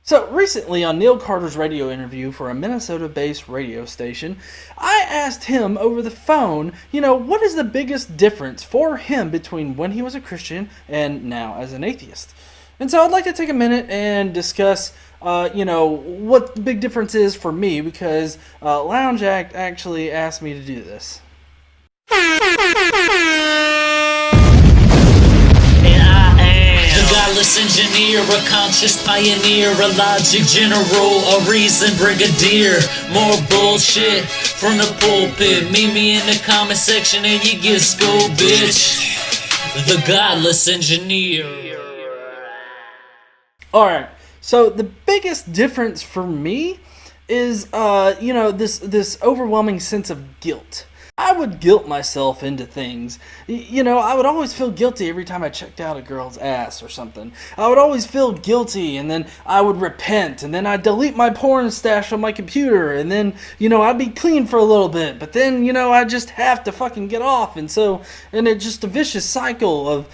So recently on Neil Carter's radio interview for a Minnesota-based radio station, I asked him over the phone, what is the biggest difference for him between when he was a Christian and now as an atheist? And so I'd like to take a minute and discuss, what the big difference is for me, because Lounge Act actually asked me to do this. Godless engineer, a conscious pioneer, a logic general, a reason brigadier. More bullshit from the pulpit. Meet me in the comment section and you get schooled, bitch. The godless engineer. Alright, so the biggest difference for me is, this overwhelming sense of guilt. I would guilt myself into things. I would always feel guilty every time I checked out a girl's ass or something. I would always feel guilty, and then I would repent, and then I'd delete my porn stash on my computer, and then, I'd be clean for a little bit, but then, I'd just have to fucking get off, and it's just a vicious cycle of,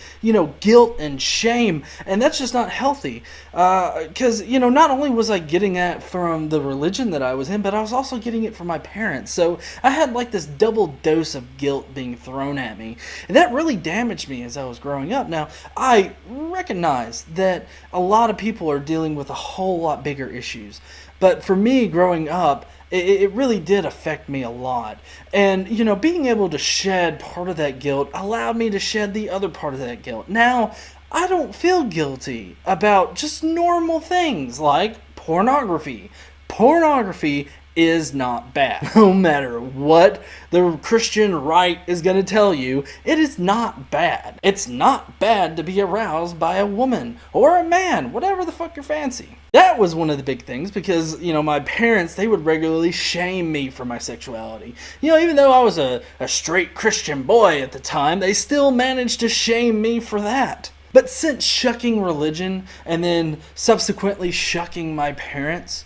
guilt and shame, and that's just not healthy. Because, not only was I getting that from the religion that I was in, but I was also getting it from my parents, so I had like this double dose of guilt being thrown at me, and that really damaged me as I was growing up. Now, I recognize that a lot of people are dealing with a whole lot bigger issues, but for me growing up, it really did affect me a lot. And, being able to shed part of that guilt allowed me to shed the other part of that guilt. Now, I don't feel guilty about just normal things like pornography. Pornography is not bad. No matter what the Christian right is going to tell you, it is not bad. It's not bad to be aroused by a woman or a man, whatever the fuck you're fancy. That was one of the big things because, my parents, they would regularly shame me for my sexuality. Even though I was a straight Christian boy at the time, they still managed to shame me for that. But since shucking religion and then subsequently shucking my parents,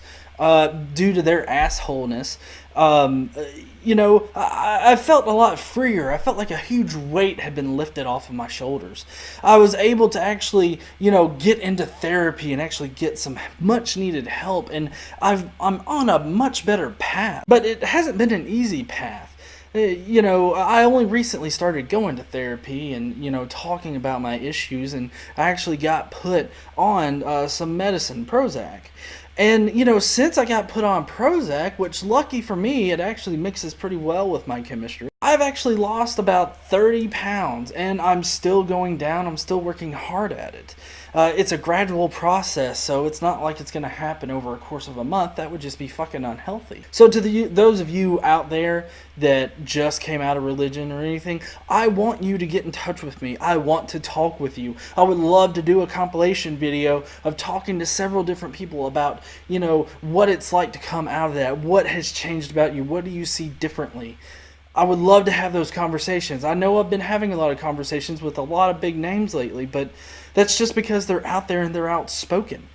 due to their assholeness, I felt a lot freer. I felt like a huge weight had been lifted off of my shoulders. I was able to actually, get into therapy and actually get some much needed help, and I'm on a much better path. But it hasn't been an easy path. I only recently started going to therapy and, talking about my issues, and I actually got put on some medicine, Prozac. And, since I got put on Prozac, which lucky for me, it actually mixes pretty well with my chemistry, I've actually lost about 30 pounds, and I'm still going down. I'm still working hard at it. It's a gradual process, so it's not like it's going to happen over a course of a month. That would just be fucking unhealthy. So to those of you out there that just came out of religion or anything, I want you to get in touch with me. I want to talk with you. I would love to do a compilation video of talking to several different people about, what it's like to come out of that. What has changed about you? What do you see differently? I would love to have those conversations. I know I've been having a lot of conversations with a lot of big names lately, but that's just because they're out there and they're outspoken.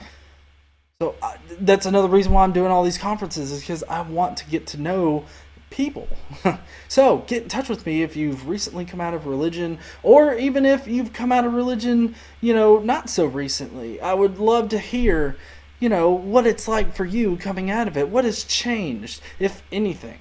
So that's another reason why I'm doing all these conferences, is because I want to get to know people. So get in touch with me if you've recently come out of religion, or even if you've come out of religion, not so recently. I would love to hear, what it's like for you coming out of it. What has changed, if anything?